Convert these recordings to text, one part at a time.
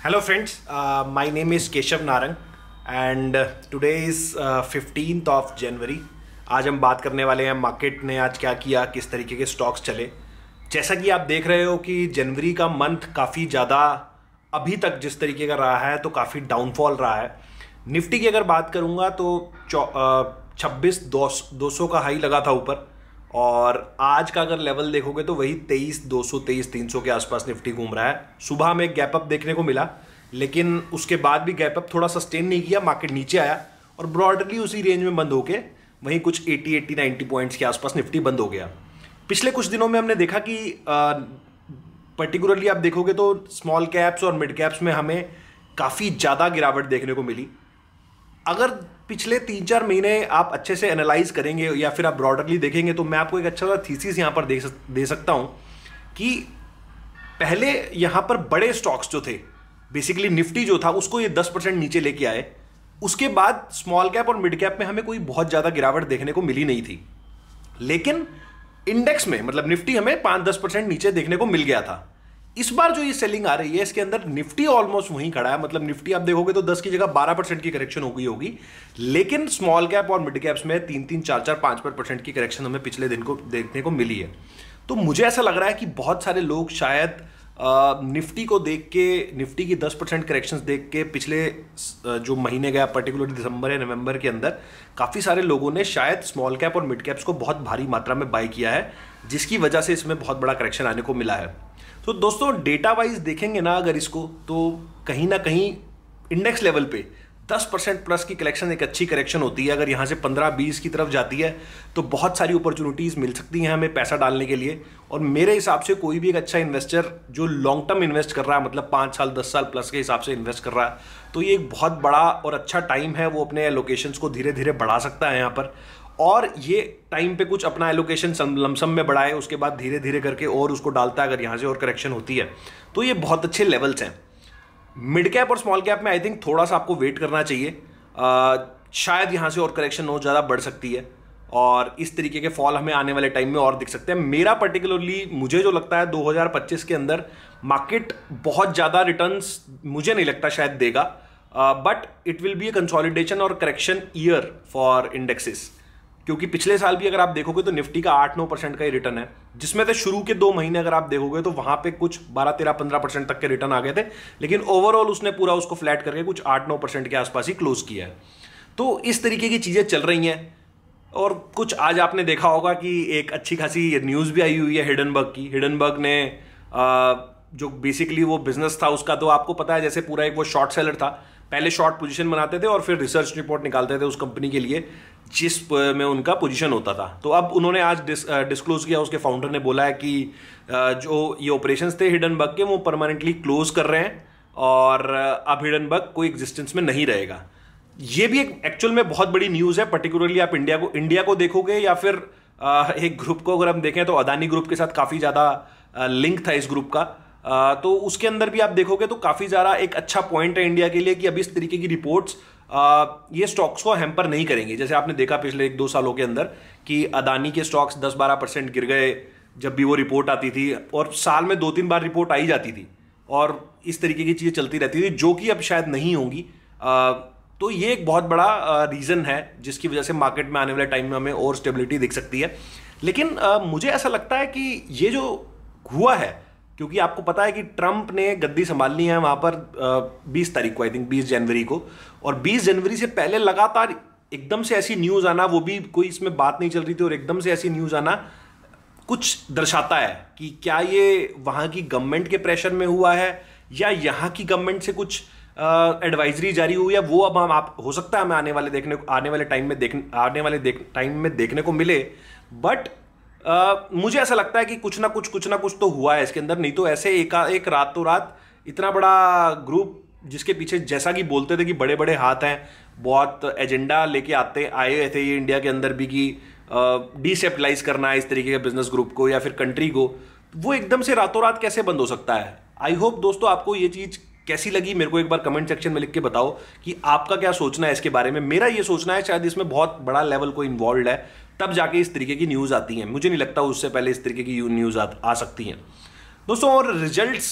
Hello friends, my name is Keshav Narang and today is 15th of January। आज हम बात करने वाले हैं मार्केट ने आज क्या किया, किस तरीके के स्टॉक्स चले। जैसा कि आप देख रहे हो कि जनवरी का मंथ काफ़ी ज़्यादा अभी तक जिस तरीके का रहा है तो काफ़ी डाउनफॉल रहा है। निफ्टी की अगर बात करूँगा तो 26,200 का हाई लगा था ऊपर, और आज का अगर लेवल देखोगे तो वही 23,200 23,300 के आसपास निफ्टी घूम रहा है। सुबह में एक गैप अप देखने को मिला, लेकिन उसके बाद भी गैप अप थोड़ा सस्टेन नहीं किया, मार्केट नीचे आया और ब्रॉडली उसी रेंज में बंद होके वहीं कुछ 80-90 पॉइंट्स के आसपास निफ्टी बंद हो गया। पिछले कुछ दिनों में हमने देखा कि पर्टिकुलरली आप देखोगे तो स्मॉल कैप्स और मिड कैप्स में हमें काफ़ी ज़्यादा गिरावट देखने को मिली। अगर पिछले 3-4 महीने आप अच्छे से एनालाइज करेंगे या फिर आप ब्रॉडरली देखेंगे तो मैं आपको एक अच्छा सा थीसिस यहाँ पर दे सकता हूँ कि पहले यहाँ पर बड़े स्टॉक्स जो थे, बेसिकली निफ्टी जो था उसको ये 10% नीचे लेके आए। उसके बाद स्मॉल कैप और मिड कैप में हमें कोई बहुत ज़्यादा गिरावट देखने को मिली नहीं थी, लेकिन इंडेक्स में मतलब निफ्टी हमें 5-10% नीचे देखने को मिल गया था। इस बार जो ये सेलिंग आ रही है इसके अंदर निफ्टी ऑलमोस्ट वहीं खड़ा है, मतलब निफ्टी आप देखोगे तो 10 की जगह 12% की करेक्शन हो गई होगी, लेकिन स्मॉल कैप और मिड कैप्स में 3-3, 4-4, 5% की करेक्शन हमें पिछले दिन को देखने को मिली है। तो मुझे ऐसा लग रहा है कि बहुत सारे लोग शायद निफ्टी को देख के, निफ्टी की 10% करेक्शंस देख के पिछले जो महीने गया पर्टिकुलरली दिसंबर या नवंबर के अंदर काफ़ी सारे लोगों ने शायद स्मॉल कैप और मिड कैप्स को बहुत भारी मात्रा में बाई किया है, जिसकी वजह से इसमें बहुत बड़ा करेक्शन आने को मिला है। तो दोस्तों डेटा वाइज देखेंगे ना अगर इसको, तो कहीं ना कहीं इंडेक्स लेवल पे 10% प्लस की कलेक्शन एक अच्छी करेक्शन होती है। अगर यहाँ से 15-20 की तरफ जाती है तो बहुत सारी अपॉर्चुनिटीज़ मिल सकती हैं हमें पैसा डालने के लिए। और मेरे हिसाब से कोई भी एक अच्छा इन्वेस्टर जो लॉन्ग टर्म इन्वेस्ट कर रहा है, मतलब 5 साल 10 साल प्लस के हिसाब से इन्वेस्ट कर रहा है, तो ये एक बहुत बड़ा और अच्छा टाइम है। वो अपने एलोकेशंस को धीरे धीरे बढ़ा सकता है यहाँ पर, और ये टाइम पे कुछ अपना एलोकेशन लमसम में बढ़ाए, उसके बाद धीरे धीरे करके और उसको डालता है। अगर यहाँ से और करेक्शन होती है तो ये बहुत अच्छे लेवल्स हैं। मिड कैप और स्मॉल कैप में आई थिंक थोड़ा सा आपको वेट करना चाहिए, शायद यहाँ से और करेक्शन और ज़्यादा बढ़ सकती है और इस तरीके के फॉल हमें आने वाले टाइम में और दिख सकते हैं। मेरा पर्टिकुलरली मुझे जो लगता है 2025 के अंदर मार्केट बहुत ज़्यादा रिटर्न्स मुझे नहीं लगता शायद देगा, but it will be A consolidation और करेक्शन ईयर फॉर इंडेक्सेस। क्योंकि पिछले साल भी अगर आप देखोगे तो निफ्टी का 8-9% का ही रिटर्न है, जिसमें से शुरू के 2 महीने अगर आप देखोगे तो वहां पे कुछ 12-13-15% तक के रिटर्न आ गए थे, लेकिन ओवरऑल उसने पूरा उसको फ्लैट करके कुछ 8-9% के आसपास ही क्लोज किया है। तो इस तरीके की चीज़ें चल रही हैं। और कुछ आज आपने देखा होगा कि एक अच्छी खासी न्यूज़ भी आई हुई है हिडनबर्ग की। हिडनबर्ग ने जो बेसिकली वो बिजनेस था उसका, तो आपको पता है जैसे पूरा एक वो शॉर्ट सेलर था, पहले शॉर्ट पोजीशन बनाते थे और फिर रिसर्च रिपोर्ट निकालते थे उस कंपनी के लिए जिस में उनका पोजीशन होता था। तो अब उन्होंने आज डिस्क्लोज किया, उसके फाउंडर ने बोला है कि जो ये ऑपरेशंस थे हिडनबर्ग के वो परमानेंटली क्लोज कर रहे हैं और अब हिडनबर्ग कोई एग्जिस्टेंस में नहीं रहेगा। ये भी एक एक्चुअल में बहुत बड़ी न्यूज़ है, पर्टिकुलरली आप इंडिया को देखोगे या फिर एक ग्रुप को अगर हम देखें तो अदानी ग्रुप के साथ काफ़ी ज़्यादा लिंक था इस ग्रुप का। तो उसके अंदर भी आप देखोगे तो काफ़ी ज़्यादा एक अच्छा पॉइंट है इंडिया के लिए कि अभी इस तरीके की रिपोर्ट्स ये स्टॉक्स को हैम्पर नहीं करेंगे। जैसे आपने देखा पिछले 1-2 सालों के अंदर कि अदानी के स्टॉक्स 10-12% गिर गए जब भी वो रिपोर्ट आती थी, और साल में 2-3 बार रिपोर्ट आई जाती थी और इस तरीके की चीज़ें चलती रहती थी, जो कि अब शायद नहीं होंगी। तो ये एक बहुत बड़ा रीज़न है जिसकी वजह से मार्केट में आने वाले टाइम में हमें और स्टेबिलिटी दिख सकती है। लेकिन मुझे ऐसा लगता है कि ये जो हुआ है, क्योंकि आपको पता है कि ट्रंप ने गद्दी संभालनी है वहाँ पर 20 तारीख को, आई थिंक 20 जनवरी को, और 20 जनवरी से पहले लगातार एकदम से ऐसी न्यूज़ आना, वो भी कोई इसमें बात नहीं चल रही थी, और एकदम से ऐसी न्यूज़ आना कुछ दर्शाता है कि क्या ये वहाँ की गवर्नमेंट के प्रेशर में हुआ है या यहाँ की गवर्नमेंट से कुछ एडवाइजरी जारी हुई है। वो अब हम आप हो सकता है हमें आने वाले टाइम में देखने को मिले, बट मुझे ऐसा लगता है कि कुछ ना कुछ तो हुआ है इसके अंदर। नहीं तो ऐसे एक रातों रात इतना बड़ा ग्रुप जिसके पीछे जैसा कि बोलते थे कि बड़े बड़े हाथ हैं, बहुत एजेंडा लेके आए थे ये इंडिया के अंदर भी कि डिसेप्टलाइज करना है इस तरीके के बिजनेस ग्रुप को या फिर कंट्री को, वो एकदम से रातों रात कैसे बंद हो सकता है। आई होप दोस्तों आपको ये चीज़ कैसी लगी, मेरे को एक बार कमेंट सेक्शन में लिख के बताओ कि आपका क्या सोचना है इसके बारे में। मेरा ये सोचना है शायद इसमें बहुत बड़ा लेवल कोई इन्वॉल्व है, तब जाके इस तरीके की न्यूज़ आती हैं। मुझे नहीं लगता उससे पहले इस तरीके की न्यूज़ आ सकती हैं। दोस्तों और रिजल्ट्स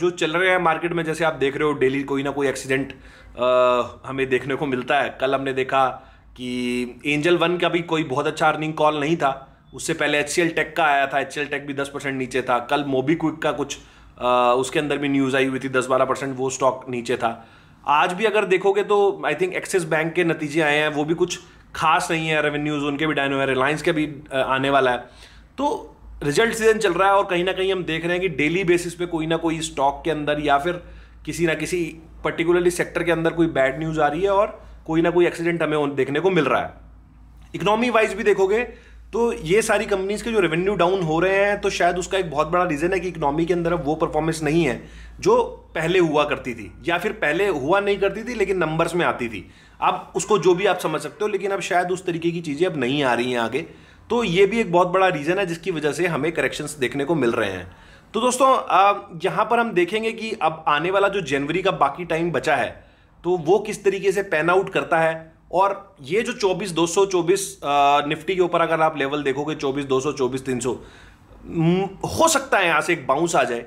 जो चल रहे हैं मार्केट में, जैसे आप देख रहे हो डेली कोई ना कोई एक्सीडेंट हमें देखने को मिलता है। कल हमने देखा कि एंजल वन का भी कोई बहुत अच्छा अर्निंग कॉल नहीं था, उससे पहले HCL टेक का आया था, HCL टेक भी 10% नीचे था। कल मोबीक्विक का कुछ उसके अंदर भी न्यूज़ आई हुई थी, 10-12% वो स्टॉक नीचे था। आज भी अगर देखोगे तो आई थिंक एक्सिस बैंक के नतीजे आए हैं, वो भी कुछ खास नहीं है, रेवेन्यूज़ उनके भी डाउन हुए हैं, रिलायंस के भी आने वाला है। तो रिजल्ट सीजन चल रहा है और कहीं ना कहीं हम देख रहे हैं कि डेली बेसिस पे कोई ना कोई स्टॉक के अंदर या फिर किसी ना किसी पर्टिकुलरली सेक्टर के अंदर कोई बैड न्यूज़ आ रही है और कोई ना कोई एक्सीडेंट हमें देखने को मिल रहा है। इकोनॉमी वाइज भी देखोगे तो ये सारी कंपनीज के जो रेवेन्यू डाउन हो रहे हैं, तो शायद उसका एक बहुत बड़ा रीजन है कि इकोनॉमी के अंदर अब वो परफॉर्मेंस नहीं है जो पहले हुआ करती थी, या फिर पहले हुआ नहीं करती थी लेकिन नंबर्स में आती थी। अब उसको जो भी आप समझ सकते हो, लेकिन अब शायद उस तरीके की चीजें अब नहीं आ रही हैं आगे। तो ये भी एक बहुत बड़ा रीजन है जिसकी वजह से हमें करेक्शंस देखने को मिल रहे हैं। तो दोस्तों यहां पर हम देखेंगे कि अब आने वाला जो जनवरी का बाकी टाइम बचा है तो वो किस तरीके से पैन आउट करता है। और ये जो 24,224 निफ्टी के ऊपर अगर आप लेवल देखोगे 24,200 24,300, हो सकता है यहां से एक बाउंस आ जाए,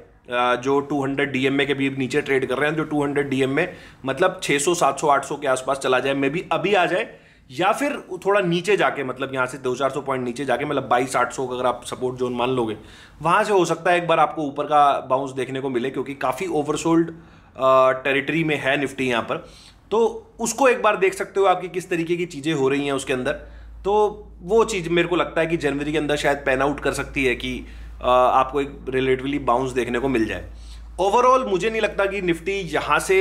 जो 200 डीएमए के भी नीचे ट्रेड कर रहे हैं, जो 200 डीएमए मतलब 600 700 800 के आसपास चला जाए, मे बी अभी आ जाए, या फिर थोड़ा नीचे जाके मतलब यहां से 200-400 पॉइंट नीचे जाके मतलब 22,800 का अगर आप सपोर्ट जोन मान लोगे, वहां से हो सकता है एक बार आपको ऊपर का बाउंस देखने को मिले, क्योंकि काफी ओवरसोल्ड टेरिटरी में है निफ्टी यहां पर। तो उसको एक बार देख सकते हो आपकी किस तरीके की चीजें हो रही हैं उसके अंदर। तो वो चीज मेरे को लगता है कि जनवरी के अंदर शायद पैन आउट कर सकती है कि आपको एक रिलेटिवली बाउंस देखने को मिल जाए। ओवरऑल मुझे नहीं लगता कि निफ्टी यहां से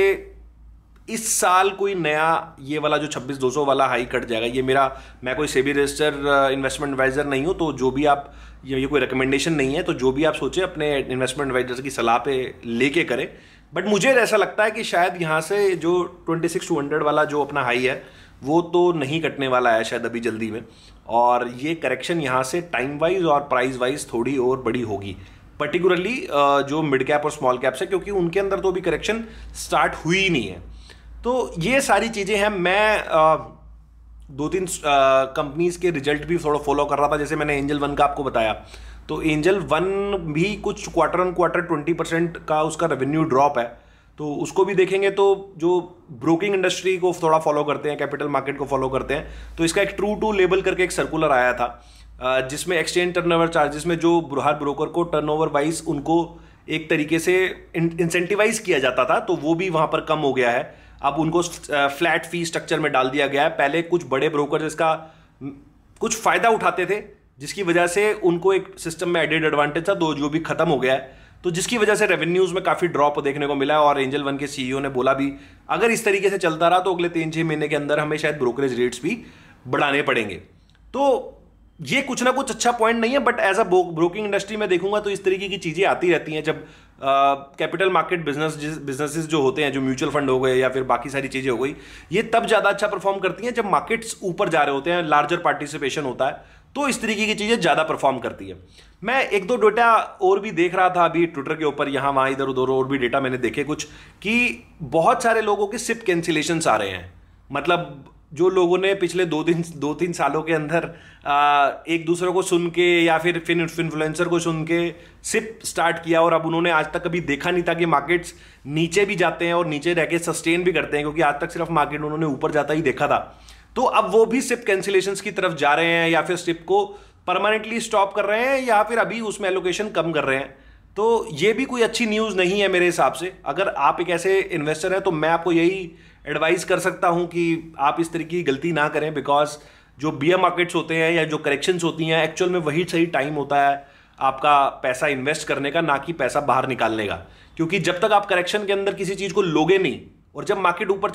इस साल कोई नया ये वाला जो 26,200 वाला हाई कट जाएगा। ये मैं कोई सेबी रजिस्टर इन्वेस्टमेंट एडवाइजर नहीं हूं, तो जो भी आप ये कोई रिकमेंडेशन नहीं है, तो जो भी आप सोचे अपने इन्वेस्टमेंट एडवाइजर की सलाह पे लेके करें। बट मुझे ऐसा लगता है कि शायद यहाँ से जो 26,200 वाला जो अपना हाई है वो तो नहीं कटने वाला है शायद अभी जल्दी में, और ये करेक्शन यहाँ से टाइम वाइज और प्राइस वाइज थोड़ी और बड़ी होगी, पर्टिकुलरली जो मिड कैप और स्मॉल कैप्स है, क्योंकि उनके अंदर तो अभी करेक्शन स्टार्ट हुई ही नहीं है। तो ये सारी चीज़ें हैं। मैं 2-3 कंपनीज के रिजल्ट भी थोड़ा फॉलो कर रहा था, जैसे मैंने एंजल वन का आपको बताया, तो एंजल वन भी कुछ क्वार्टर ऑन क्वार्टर 20% का उसका रेवेन्यू ड्रॉप है। तो उसको भी देखेंगे तो जो ब्रोकिंग इंडस्ट्री को थोड़ा फॉलो करते हैं, कैपिटल मार्केट को फॉलो करते हैं, तो इसका एक ट्रू टू लेबल करके एक सर्कुलर आया था जिसमें एक्सचेंज टर्नओवर चार्जेस में जो हर ब्रोकर को टर्नओवर वाइज उनको एक तरीके से इंसेंटिवाइज किया जाता था, तो वो भी वहां पर कम हो गया है। अब उनको फ्लैट फी स्ट्रक्चर में डाल दिया गया है। पहले कुछ बड़े ब्रोकर इसका कुछ फायदा उठाते थे, जिसकी वजह से उनको एक सिस्टम में एडेड एडवांटेज था, जो भी खत्म हो गया है, तो जिसकी वजह से रेवेन्यूज में काफी ड्रॉप देखने को मिला है। और एंजल वन के सीईओ ने बोला भी अगर इस तरीके से चलता रहा तो अगले 3-6 महीने के अंदर हमें शायद ब्रोकरेज रेट्स भी बढ़ाने पड़ेंगे। तो ये कुछ ना कुछ अच्छा पॉइंट नहीं है, but as a broking industry में देखूंगा तो इस तरीके की चीजें आती रहती हैं जब कैपिटल मार्केट बिजनेसेस जो होते हैं, जो म्यूचुअल फंड हो गए या फिर बाकी सारी चीजें हो गई, ये तब ज्यादा अच्छा परफॉर्म करती हैं जब मार्केट्स ऊपर जा रहे होते हैं, लार्जर पार्टिसिपेशन होता है, तो इस तरीके की चीजें ज्यादा परफॉर्म करती है। मैं 1-2 डेटा और भी देख रहा था अभी ट्विटर के ऊपर, यहां वहां इधर उधर और भी डेटा मैंने देखे कुछ, कि बहुत सारे लोगों के सिप कैंसिलेशंस आ रहे हैं। मतलब जो लोगों ने पिछले 2-3 सालों के अंदर एक दूसरे को सुन के या फिर इन्फ्लुएंसर को सुन के सिप स्टार्ट किया, और अब उन्होंने आज तक कभी देखा नहीं था कि मार्केट्स नीचे भी जाते हैं और नीचे रह के सस्टेन भी करते हैं, क्योंकि आज तक सिर्फ मार्केट उन्होंने ऊपर जाता ही देखा था। तो अब वो भी सिप कैंसिलेशंस की तरफ जा रहे हैं, या फिर सिप को परमानेंटली स्टॉप कर रहे हैं, या फिर अभी उसमें एलोकेशन कम कर रहे हैं। तो ये भी कोई अच्छी न्यूज़ नहीं है मेरे हिसाब से। अगर आप एक ऐसे इन्वेस्टर हैं तो मैं आपको यही एडवाइस कर सकता हूं कि आप इस तरीके की गलती ना करें, बिकॉज जो बियर मार्केट्स होते हैं या जो करेक्शंस होती हैं, एक्चुअल में वही सही टाइम होता है आपका पैसा इन्वेस्ट करने का, ना कि पैसा बाहर निकालने का। क्योंकि जब तक आप करेक्शन के अंदर किसी चीज़ को लोगे नहीं, और जब मार्केट ऊपर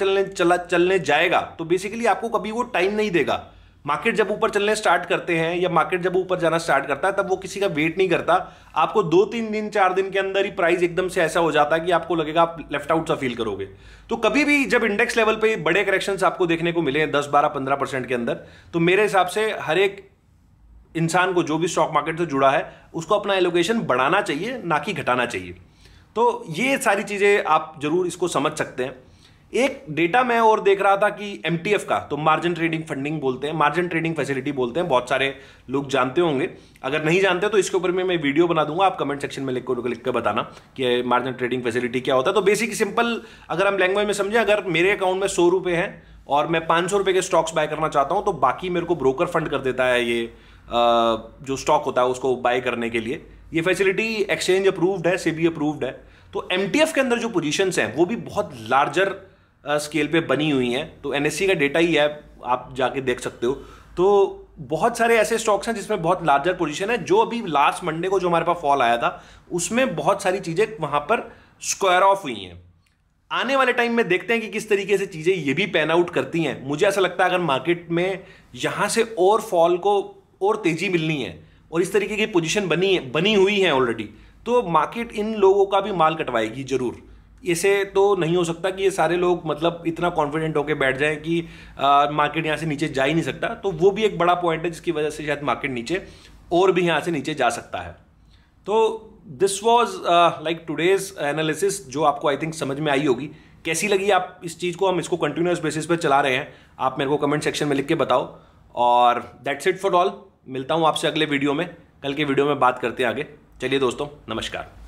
चलने जाएगा तो बेसिकली आपको कभी वो टाइम नहीं देगा। मार्केट जब ऊपर चलने स्टार्ट करते हैं या मार्केट जब ऊपर जाना स्टार्ट करता है, तब वो किसी का वेट नहीं करता। आपको 2-3 दिन 4 दिन के अंदर ही प्राइस एकदम से ऐसा हो जाता है कि आपको लगेगा आप लेफ्ट आउट सा फील करोगे। तो कभी भी जब इंडेक्स लेवल पे बड़े करेक्शंस आपको देखने को मिले 10-12-15% के अंदर, तो मेरे हिसाब से हर एक इंसान को जो भी स्टॉक मार्केट से जुड़ा है उसको अपना एलोकेशन बढ़ाना चाहिए, ना कि घटाना चाहिए। तो ये सारी चीजें आप जरूर इसको समझ सकते हैं। एक डेटा मैं और देख रहा था कि एमटीएफ का, तो मार्जिन ट्रेडिंग फंडिंग बोलते हैं, मार्जिन ट्रेडिंग फैसिलिटी बोलते हैं, बहुत सारे लोग जानते होंगे। अगर नहीं जानते तो इसके ऊपर मैं वीडियो बना दूंगा, आप कमेंट सेक्शन में लिख के बताना कि मार्जिन ट्रेडिंग फैसिलिटी क्या होता है। तो बेसिक सिंपल अगर हम लैंग्वेज में समझे, अगर मेरे अकाउंट में 100 रुपए हैं और मैं 500 रुपए के स्टॉक्स बाय करना चाहता हूं, तो बाकी मेरे को ब्रोकर फंड कर देता है ये जो स्टॉक होता है उसको बाय करने के लिए। ये फैसिलिटी एक्सचेंज अप्रूव्ड है, सेबी अप्रूव्ड है। तो एमटीएफ के अंदर जो पोजीशंस हैं वो भी बहुत लार्जर स्केल पे बनी हुई हैं। तो एनएससी का डेटा ही है, आप जाके देख सकते हो। तो बहुत सारे ऐसे स्टॉक्स हैं जिसमें बहुत लार्जर पोजीशन है। जो अभी लास्ट मंडे को जो हमारे पास फॉल आया था उसमें बहुत सारी चीजें वहां पर स्क्वायर ऑफ हुई हैं। आने वाले टाइम में देखते हैं कि किस तरीके से चीजें ये भी पैन आउट करती हैं। मुझे ऐसा लगता है अगर मार्केट में यहां से और फॉल को और तेजी मिलनी है और इस तरीके की पोजीशन बनी हुई है ऑलरेडी, तो मार्केट इन लोगों का भी माल कटवाएगी जरूर। इसे तो नहीं हो सकता कि ये सारे लोग मतलब इतना कॉन्फिडेंट होकर बैठ जाएं कि मार्केट यहां से नीचे जा ही नहीं सकता। तो वो भी एक बड़ा पॉइंट है जिसकी वजह से शायद मार्केट नीचे और भी यहां से नीचे जा सकता है। तो this was like today's analysis, जो आपको आई थिंक समझ में आई होगी। कैसी लगी आप इस चीज़ को, हम इसको कंटिन्यूस बेसिस पे चला रहे हैं, आप मेरे को कमेंट सेक्शन में लिख के बताओ। और दैट्स इट फॉर ऑल। मिलता हूं आपसे अगले वीडियो में, कल के वीडियो में बात करते हैं आगे। चलिए दोस्तों, नमस्कार।